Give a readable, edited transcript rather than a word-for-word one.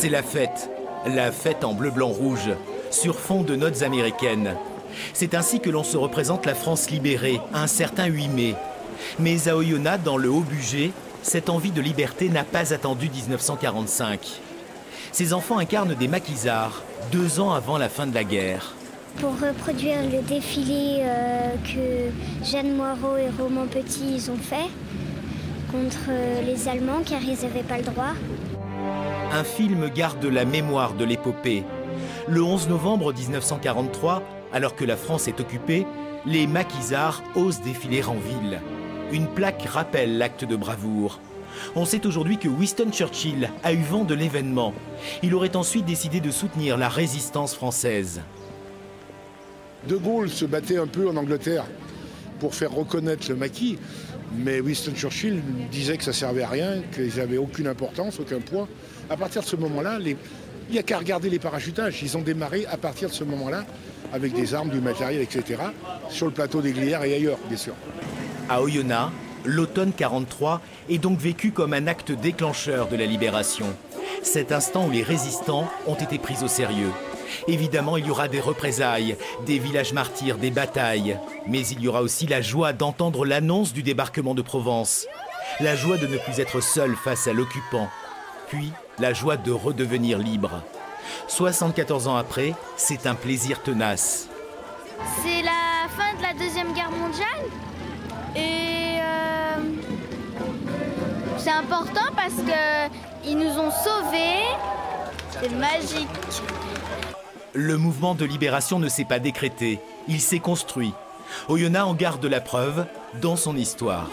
C'est la fête en bleu, blanc, rouge, sur fond de notes américaines. C'est ainsi que l'on se représente la France libérée, un certain 8 mai. Mais à Oyonnax, dans le Haut-Bugey, cette envie de liberté n'a pas attendu 1945. Ces enfants incarnent des maquisards, 2 ans avant la fin de la guerre. Pour reproduire le défilé que Jeanne Moreau et Roman Petit ils ont fait contre les Allemands car ils n'avaient pas le droit. Un film garde la mémoire de l'épopée. Le 11 novembre 1943, alors que la France est occupée, les maquisards osent défiler en ville. Une plaque rappelle l'acte de bravoure. On sait aujourd'hui que Winston Churchill a eu vent de l'événement. Il aurait ensuite décidé de soutenir la résistance française. De Gaulle se battait un peu en Angleterre pour faire reconnaître le maquis, mais Winston Churchill disait que ça servait à rien, qu'ils n'avaient aucune importance, aucun poids. À partir de ce moment-là, il n'y a qu'à regarder les parachutages. Ils ont démarré à partir de ce moment-là, avec des armes, du matériel, etc., sur le plateau des Glières et ailleurs, bien sûr. À Oyonnax, l'automne 43 est donc vécu comme un acte déclencheur de la libération. Cet instant où les résistants ont été pris au sérieux. Évidemment, il y aura des représailles, des villages martyrs, des batailles. Mais il y aura aussi la joie d'entendre l'annonce du débarquement de Provence. La joie de ne plus être seul face à l'occupant. Puis, la joie de redevenir libre. 74 ans après, c'est un plaisir tenace. C'est la fin de la Deuxième Guerre mondiale et c'est important parce qu'ils nous ont sauvés. C'est magique. Le mouvement de libération ne s'est pas décrété, il s'est construit. Oyonnax en garde la preuve dans son histoire.